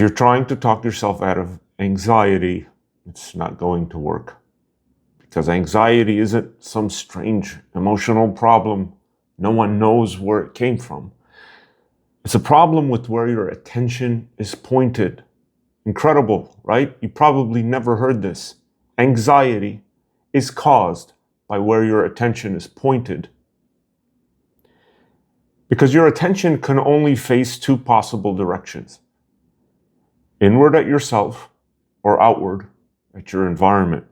If you're trying to talk yourself out of anxiety, it's not going to work. Because anxiety isn't some strange emotional problem. No one knows where it came from. It's a problem with where your attention is pointed. Incredible, right? You probably never heard this. Anxiety is caused by where your attention is pointed. Because your attention can only face two possible directions: inward at yourself or outward at your environment,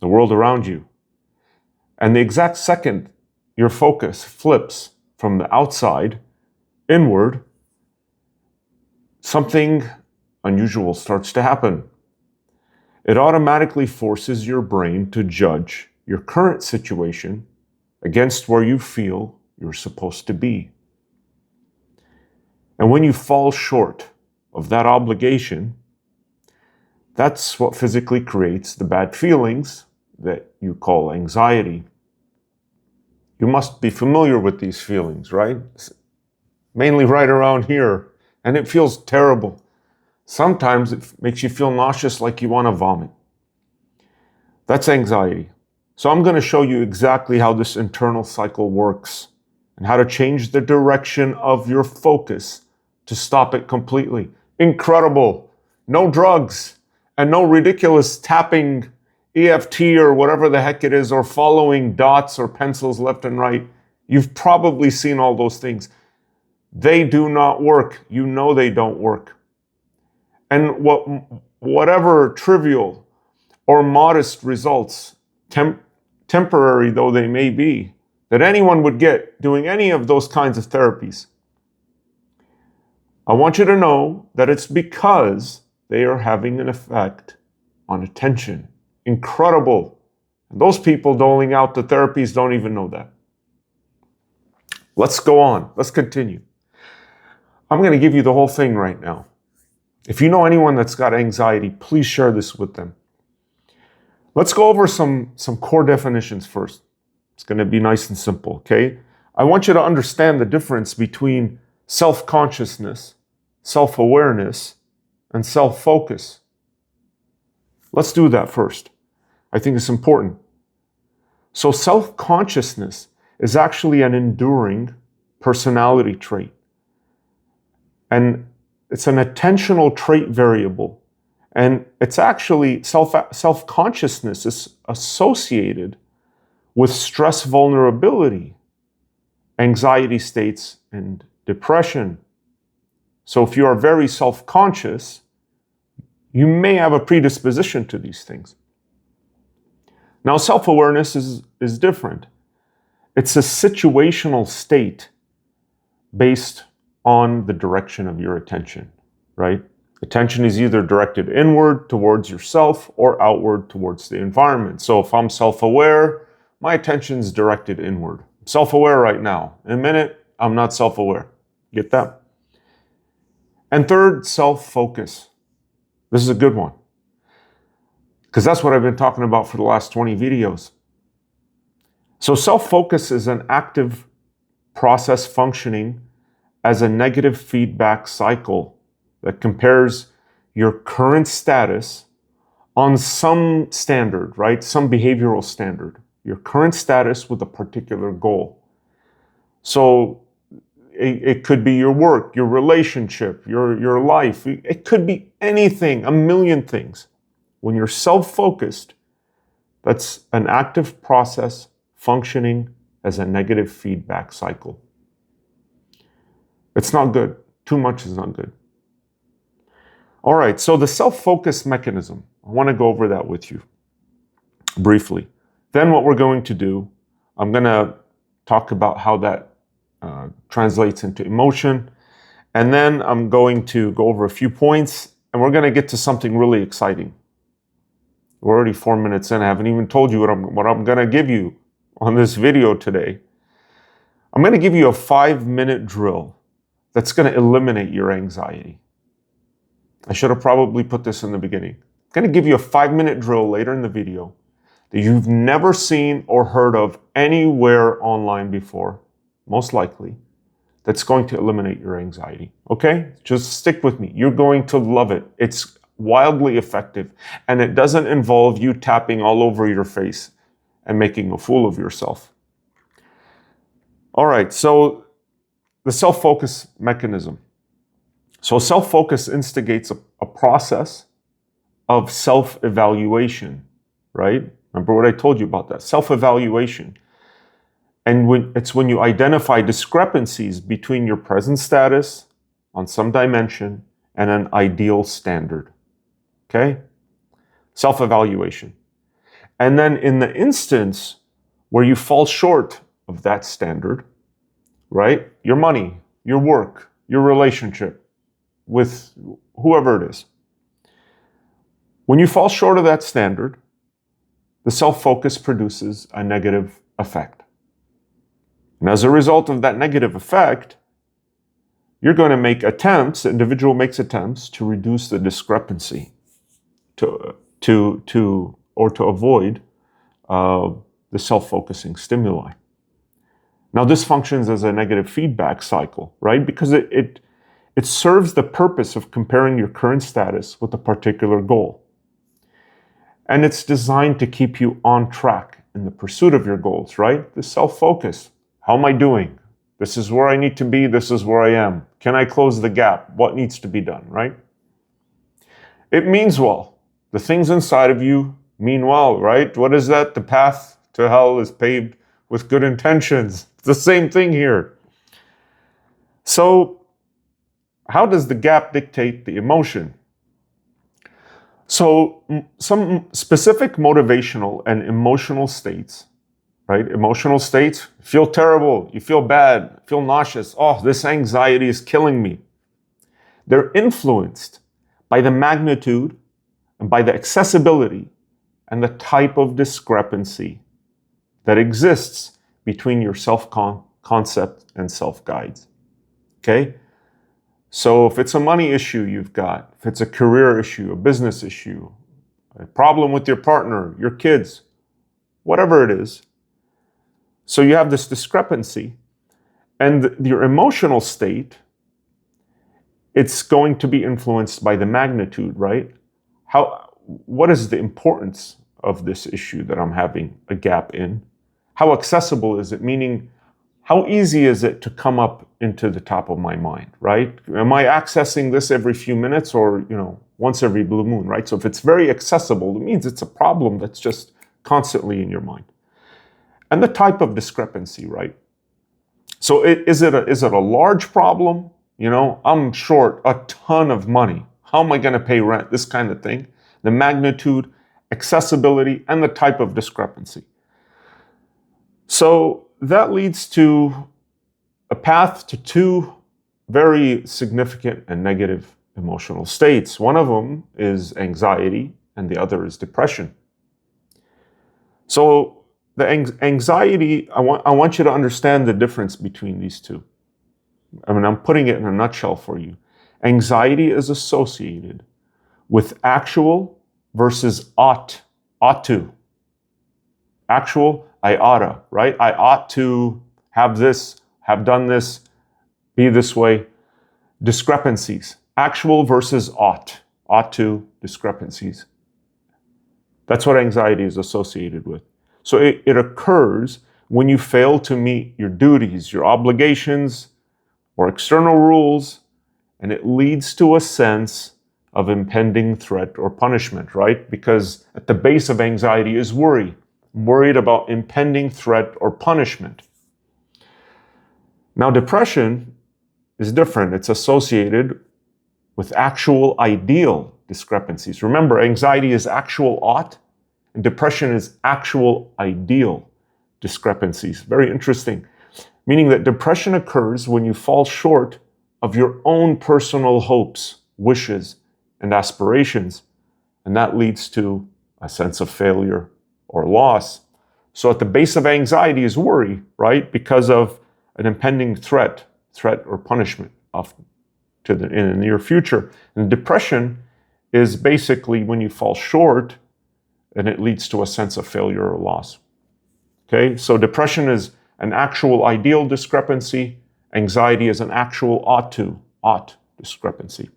the world around you. And the exact second your focus flips from the outside inward, something unusual starts to happen. It automatically forces your brain to judge your current situation against where you feel you're supposed to be. And when you fall short of that obligation, that's what physically creates the bad feelings that you call anxiety. You must be familiar with these feelings, right? Mainly right around here. And it feels terrible. Sometimes it makes you feel nauseous, like you want to vomit. That's anxiety. So I'm going to show you exactly how this internal cycle works and how to change the direction of your focus to stop it completely. Incredible. No drugs and no ridiculous tapping EFT or whatever the heck it is, or following dots or pencils left and right. You've probably seen all those things. They do not work. You know they don't work. And whatever trivial or modest results, temporary though they may be, that anyone would get doing any of those kinds of therapies, I want you to know that it's because they are having an effect on attention. Incredible. And those people doling out the therapies don't even know that. Let's go on. Let's continue. I'm going to give you the whole thing right now. If you know anyone that's got anxiety, please share this with them. Let's go over some core definitions first. It's going to be nice and simple, okay? I want you to understand the difference between self-consciousness, self-awareness, and self-focus. Let's do that first. I think it's important. So self-consciousness is actually an enduring personality trait. And it's an attentional trait variable. And it's actually self-consciousness is associated with stress vulnerability, anxiety states, and depression. So if you are very self-conscious, you may have a predisposition to these things. Now, self-awareness is different. It's a situational state based on the direction of your attention, right? Attention is either directed inward towards yourself or outward towards the environment. So if I'm self-aware, my attention is directed inward. I'm self-aware right now. In a minute, I'm not self-aware. Get that? And third, self-focus. This is a good one, because that's what I've been talking about for the last 20 videos. So self-focus is an active process functioning as a negative feedback cycle that compares your current status on some standard, right? Some behavioral standard. Your current status with a particular goal. So it could be your work, your relationship, your life. It could be anything, a million things. When you're self-focused, that's an active process functioning as a negative feedback cycle. It's not good. Too much is not good. All right, so the self-focus mechanism, I want to go over that with you briefly. Then what we're going to do, I'm going to talk about how that translates into emotion. And then I'm going to go over a few points, and we're going to get to something really exciting. We're already 4 minutes in. I haven't even told you what I'm going to give you on this video today. I'm going to give you a 5-minute drill that's going to eliminate your anxiety. I should have probably put this in the beginning. I'm going to give you a 5-minute drill later in the video that you've never seen or heard of anywhere online before, most likely, that's going to eliminate your anxiety. Okay? Just stick with me. You're going to love it. It's wildly effective, and it doesn't involve you tapping all over your face and making a fool of yourself. All right, so the self-focus mechanism. So self-focus instigates a process of self-evaluation, right? Remember what I told you about that, self-evaluation. And when you identify discrepancies between your present status on some dimension and an ideal standard, okay? Self-evaluation. And then in the instance where you fall short of that standard, right? Your money, your work, your relationship with whoever it is. When you fall short of that standard, the self-focus produces a negative effect. And as a result of that negative effect, you're going to make attempts, the individual makes attempts to reduce the discrepancy, to avoid the self-focusing stimuli. Now, this functions as a negative feedback cycle, right? Because it serves the purpose of comparing your current status with a particular goal. And it's designed to keep you on track in the pursuit of your goals, right? The self-focus. How am I doing? This is where I need to be. This is where I am. Can I close the gap? What needs to be done, right? It means well. The things inside of you mean well, right? What is that? The path to hell is paved with good intentions. It's the same thing here. So, how does the gap dictate the emotion? So, some specific motivational and emotional states, right? Emotional states, feel terrible, you feel bad, feel nauseous. Oh, this anxiety is killing me. They're influenced by the magnitude and by the accessibility and the type of discrepancy that exists between your self-concept and self-guides. Okay? So if it's a money issue you've got, if it's a career issue, a business issue, a problem with your partner, your kids, whatever it is, so you have this discrepancy, and your emotional state, it's going to be influenced by the magnitude, right? What is the importance of this issue that I'm having a gap in? How accessible is it? Meaning, how easy is it to come up into the top of my mind, right? Am I accessing this every few minutes or, once every blue moon, right? So if it's very accessible, it means it's a problem that's just constantly in your mind. And the type of discrepancy, right? So is it a large problem? I'm short a ton of money. How am I going to pay rent? This kind of thing. The magnitude, accessibility, and the type of discrepancy. So that leads to a path to two very significant and negative emotional states. One of them is anxiety, and the other is depression. So the anxiety, I want you to understand the difference between these two. I'm putting it in a nutshell for you. Anxiety is associated with actual versus ought to. Actual, I oughta, right? I ought to have this, have done this, be this way. Discrepancies, actual versus ought to, discrepancies. That's what anxiety is associated with. So it occurs when you fail to meet your duties, your obligations, or external rules, and it leads to a sense of impending threat or punishment, right? Because at the base of anxiety is worry. I'm worried about impending threat or punishment. Now, depression is different. It's associated with actual ideal discrepancies. Remember, anxiety is actual ought, and depression is actual ideal discrepancies. Very interesting. Meaning that depression occurs when you fall short of your own personal hopes, wishes, and aspirations, and that leads to a sense of failure or loss. So at the base of anxiety is worry, right? Because of an impending threat or punishment in the near future. And depression is basically when you fall short and it leads to a sense of failure or loss. Okay, so depression is an actual ideal discrepancy, Anxiety is an actual ought discrepancy.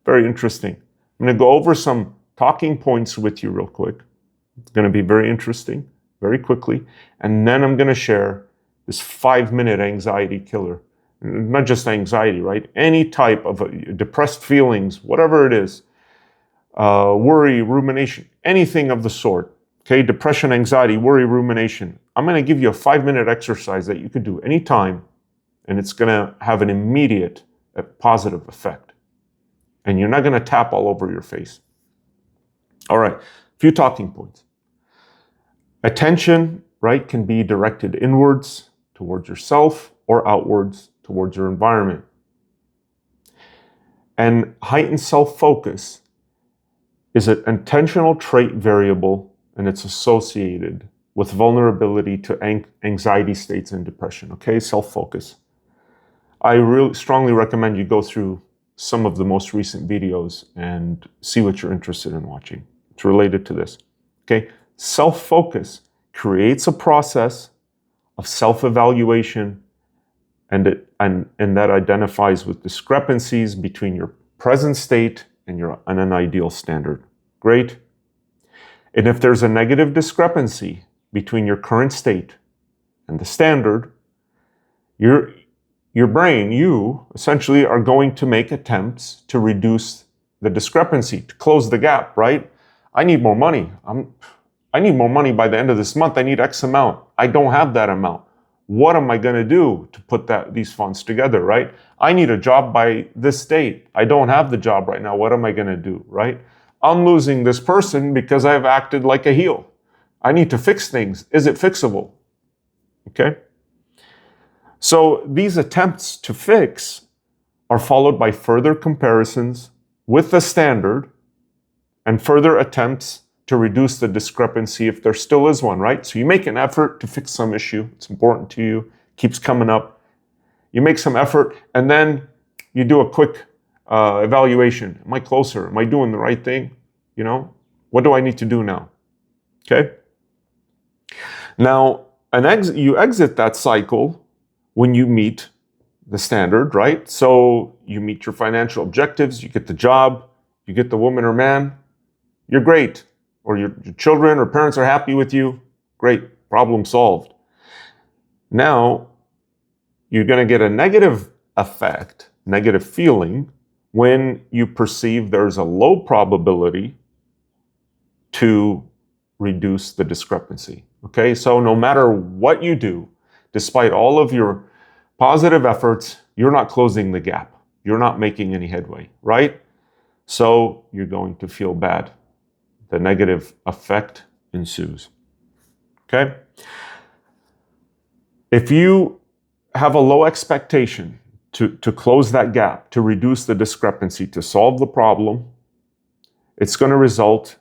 Very interesting. I'm going to go over some talking points with you real quick. It's going to be very interesting, very quickly. And then I'm going to share this 5-minute anxiety killer. Not just anxiety, right? Any type of depressed feelings, whatever it is, worry, rumination, anything of the sort. Okay, depression, anxiety, worry, rumination. I'm going to give you a 5-minute exercise that you could do anytime, and it's going to have an immediate positive effect. And you're not going to tap all over your face. All right, a few talking points. Attention, right, can be directed inwards towards yourself or outwards towards your environment. And heightened self-focus is an intentional trait variable, and it's associated with vulnerability to anxiety states and depression. Okay, self-focus. I really strongly recommend you go through some of the most recent videos and see what you're interested in watching. It's related to this. Okay, self-focus creates a process of self-evaluation and that identifies with discrepancies between your present state and an ideal standard. Great. And if there's a negative discrepancy between your current state and the standard, your brain, you essentially are going to make attempts to reduce the discrepancy, to close the gap, right? I need more money. I need more money by the end of this month. I need X amount. I don't have that amount. What am I going to do to put these funds together, right? I need a job by this date. I don't have the job right now. What am I going to do, right? I'm losing this person because I've acted like a heel. I need to fix things. Is it fixable? Okay? So these attempts to fix are followed by further comparisons with the standard and further attempts to reduce the discrepancy if there still is one, right? So you make an effort to fix some issue. It's important to you, keeps coming up. You make some effort, and then you do a quick evaluation. Am I closer? Am I doing the right thing? You know, what do I need to do now? Okay? Now, you exit that cycle when you meet the standard, right? So you meet your financial objectives, you get the job, you get the woman or man, you're great. Or your children or parents are happy with you, great, problem solved. Now, you're going to get a negative effect, negative feeling, when you perceive there's a low probability to reduce the discrepancy. Okay, so no matter what you do, despite all of your positive efforts, you're not closing the gap. You're not making any headway, right? So you're going to feel bad. The negative effect ensues. Okay? If you have a low expectation to close that gap, to reduce the discrepancy, to solve the problem, it's going to result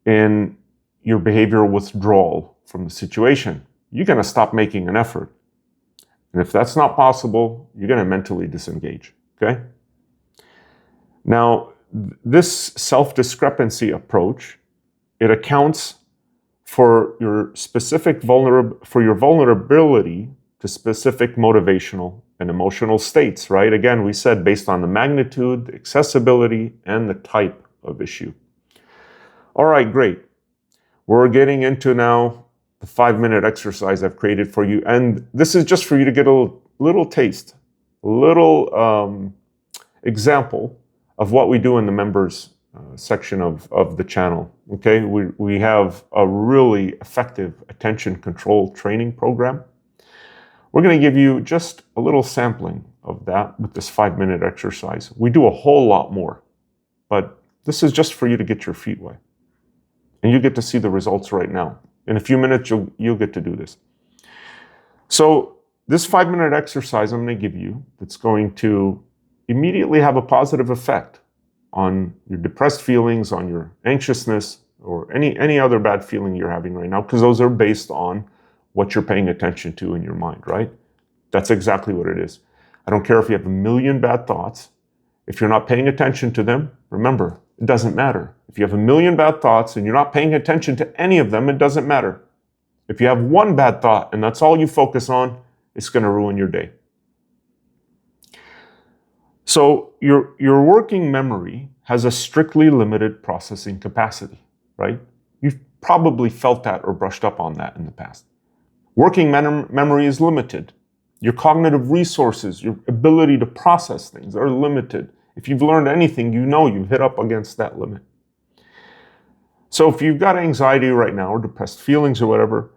in your behavioral withdrawal from the situation. You're going to stop making an effort. And if that's not possible, you're going to mentally disengage. Okay? Now, this self-discrepancy approach, it accounts for your vulnerability to specific motivational and emotional states, right? Again, we said based on the magnitude, the accessibility, and the type of issue. All right, great. We're getting into now the 5-minute exercise I've created for you. And this is just for you to get a little taste, a little example of what we do in the members section of the channel. Okay, we have a really effective attention control training program. We're going to give you just a little sampling of that with this 5-minute exercise. We do a whole lot more, but this is just for you to get your feet wet. And you get to see the results right now. In a few minutes, you'll get to do this. So this 5-minute exercise I'm going to give you, that's going to immediately have a positive effect on your depressed feelings, on your anxiousness, or any other bad feeling you're having right now, because those are based on what you're paying attention to in your mind, right? That's exactly what it is. I don't care if you have a million bad thoughts. If you're not paying attention to them, remember, it doesn't matter. If you have a million bad thoughts and you're not paying attention to any of them, it doesn't matter. If you have one bad thought and that's all you focus on, it's going to ruin your day. So your working memory has a strictly limited processing capacity, right? You've probably felt that or brushed up on that in the past. Working memory is limited. Your cognitive resources, your ability to process things are limited. If you've learned anything, you know you've hit up against that limit. So if you've got anxiety right now or depressed feelings or whatever,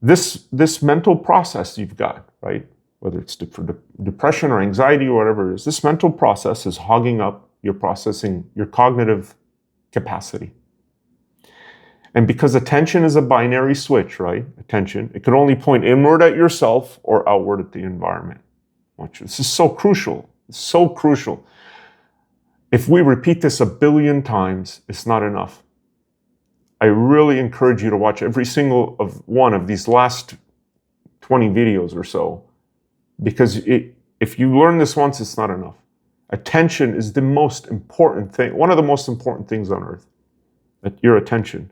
this mental process you've got, right? Whether it's for depression or anxiety or whatever it is, this mental process is hogging up your processing, your cognitive capacity. And because attention is a binary switch, right? Attention, it can only point inward at yourself or outward at the environment. Watch, this is so crucial. It's so crucial. If we repeat this 1 billion times, it's not enough. I really encourage you to watch every single one of these last 20 videos or so, because if you learn this once, it's not enough. Attention is the most important thing, one of the most important things on earth, your attention.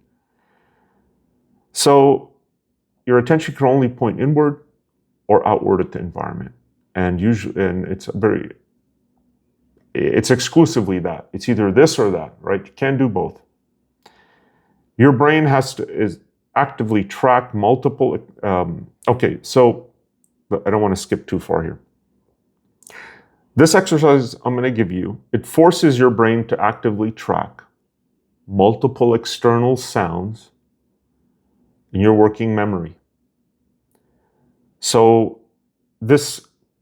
So your attention can only point inward or outward at the environment. And usually, and it's exclusively that. It's either this or that, right? You can't do both. Your brain is actively track multiple. Okay, so I don't want to skip too far here. This exercise I'm going to give you, it forces your brain to actively track multiple external sounds in your working memory. So we're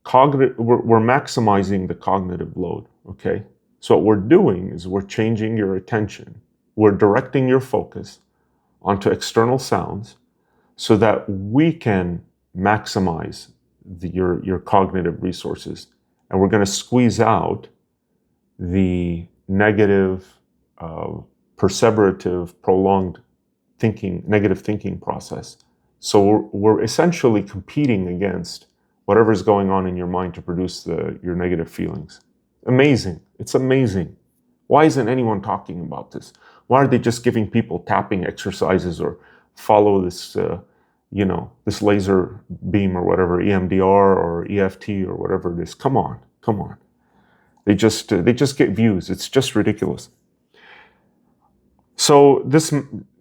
maximizing the cognitive load, okay? So what we're doing is we're changing your attention. We're directing your focus onto external sounds so that we can maximize your cognitive resources. And we're going to squeeze out the negative, perseverative, prolonged negative thinking process. So we're essentially competing against whatever's going on in your mind to produce your negative feelings. Amazing. It's amazing. Why isn't anyone talking about this? Why are they just giving people tapping exercises or follow this, this laser beam or whatever, EMDR or EFT or whatever it is? Come on. They just get views. It's just ridiculous. So this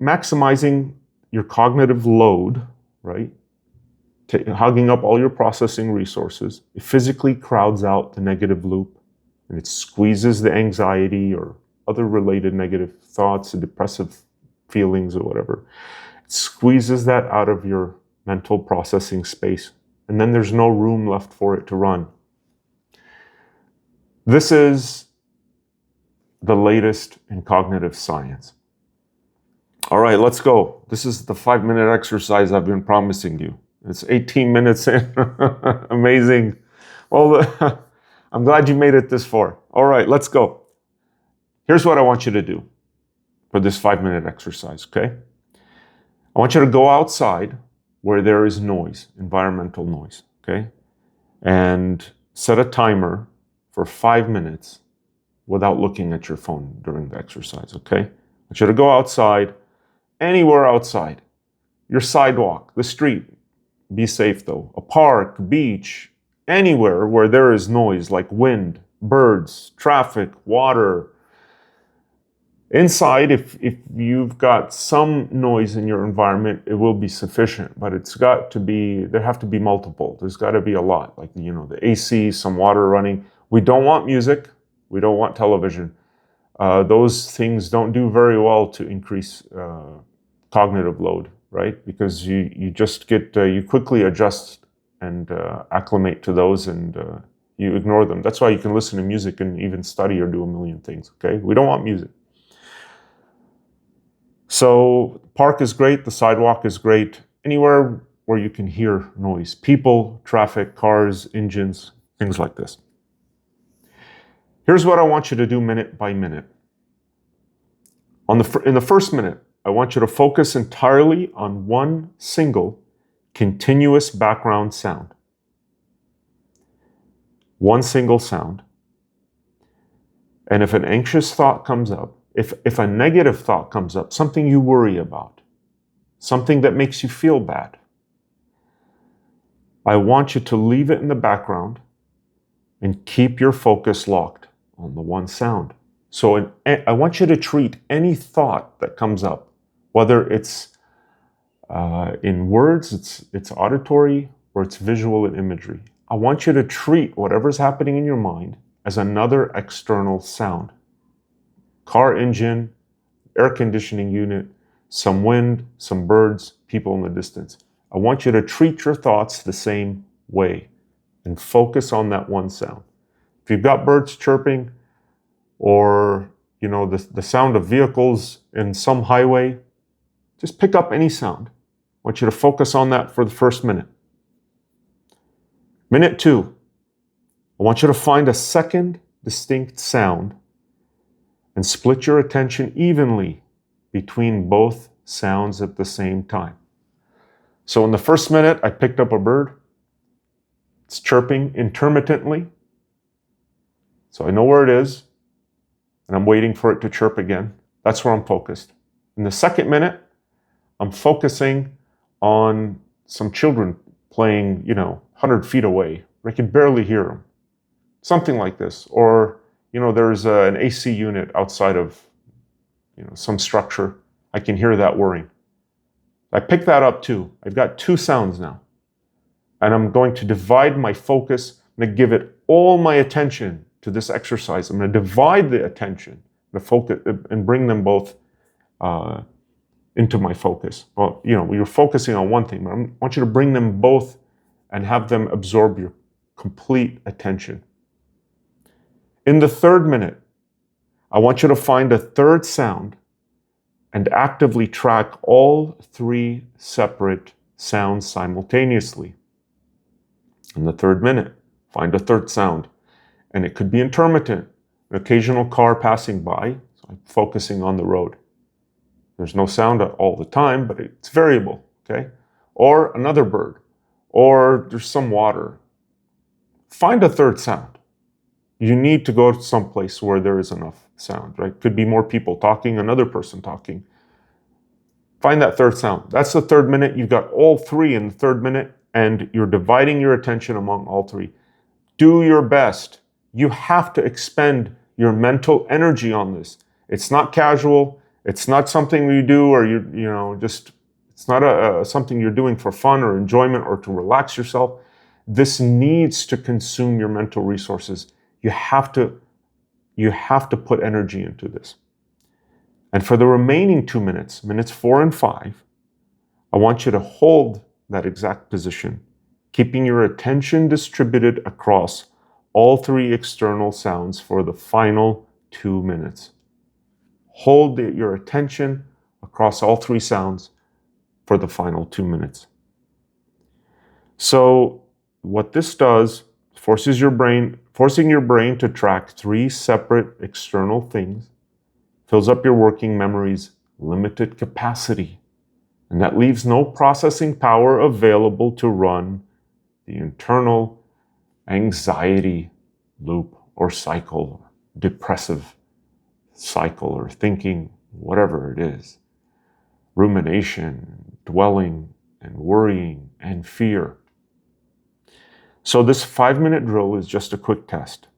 maximizing your cognitive load, right? Hogging up all your processing resources, it physically crowds out the negative loop, and it squeezes the anxiety or other related negative thoughts, the depressive feelings or whatever. It squeezes that out of your mental processing space, and then there's no room left for it to run. This is the latest in cognitive science. All right, let's go. This is the 5-minute exercise I've been promising you. It's 18 minutes in. Amazing. Well, I'm glad you made it this far. All right, let's go. Here's what I want you to do for this 5-minute exercise, okay? I want you to go outside where there is noise, environmental noise, okay? And set a timer for 5 minutes without looking at your phone during the exercise, okay? I want you to go outside, anywhere outside, your sidewalk, the street. Be safe though. A park, beach, anywhere where there is noise like wind, birds, traffic, water. Inside, if you've got some noise in your environment, it will be sufficient, but there have to be multiple. There's got to be a lot, like, the AC, some water running. We don't want music. We don't want television. Those things don't do very well to increase cognitive load, right? Because you just you quickly adjust and acclimate to those, and you ignore them. That's why you can listen to music and even study or do a million things, okay? We don't want music. So the park is great, the sidewalk is great, anywhere where you can hear noise, people, traffic, cars, engines, things like this. Here's what I want you to do minute by minute. In the first minute, I want you to focus entirely on one single continuous background sound. One single sound. And if an anxious thought comes up, if a negative thought comes up, something you worry about, something that makes you feel bad, I want you to leave it in the background and keep your focus locked on the one sound. So I want you to treat any thought that comes up, whether it's in words, it's auditory, or it's visual and imagery. I want you to treat whatever's happening in your mind as another external sound. Car engine, air conditioning unit, some wind, some birds, people in the distance. I want you to treat your thoughts the same way and focus on that one sound. If you've got birds chirping or the sound of vehicles in some highway, just pick up any sound. I want you to focus on that for the first minute. Minute 2, I want you to find a second distinct sound and split your attention evenly between both sounds at the same time. So in the first minute, I picked up a bird. It's chirping intermittently. So I know where it is, and I'm waiting for it to chirp again. That's where I'm focused. In the second minute, I'm focusing on some children playing, 100 feet away. I can barely hear them. Something like this. Or, there's an AC unit outside of, some structure. I can hear that whirring. I pick that up too. I've got 2 sounds now. And I'm going to divide my focus. I'm going to give it all my attention to this exercise. I'm going to divide the attention, the focus, and bring them both into my focus. Well, you're focusing on one thing, but I want you to bring them both and have them absorb your complete attention. In the third minute, I want you to find a third sound and actively track all 3 separate sounds simultaneously. In the third minute, find a third sound. And it could be intermittent, an occasional car passing by, so I'm focusing on the road. There's no sound all the time, but it's variable, okay? Or another bird, or there's some water. Find a third sound. You need to go to some place where there is enough sound, right? Could be more people talking, another person talking. Find that third sound. That's the third minute. You've got all 3 in the third minute, and you're dividing your attention among all 3. Do your best. You have to expend your mental energy on this. It's not casual. It's not something you do or it's not something you're doing for fun or enjoyment or to relax yourself. This needs to consume your mental resources. You have to put energy into this. And for the remaining 2 minutes, minutes 4 and 5, I want you to hold that exact position, keeping your attention distributed across all 3 external sounds for the final 2 minutes. Hold your attention across all 3 sounds for the final 2 minutes. So what this does, forcing your brain to track 3 separate external things, fills up your working memory's limited capacity, and that leaves no processing power available to run the internal anxiety loop or cycle, depressive cycle or thinking, whatever it is, rumination, dwelling, and worrying, and fear. So this 5-minute drill is just a quick test,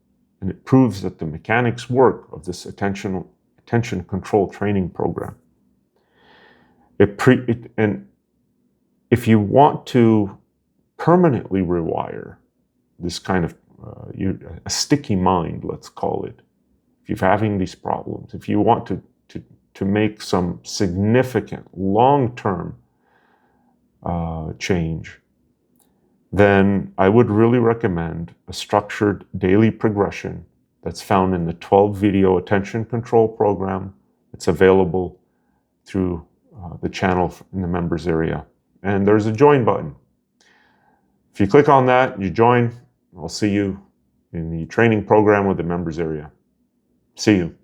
and it proves that the mechanics work of this attention control training program. And if you want to permanently rewire this kind of a sticky mind, let's call it, if you're having these problems, if you want to make some significant long-term change, then I would really recommend a structured daily progression that's found in the 12-video attention control program. It's available through the channel in the members area. And there's a join button. If you click on that, you join, I'll see you in the training program with the members area. See you.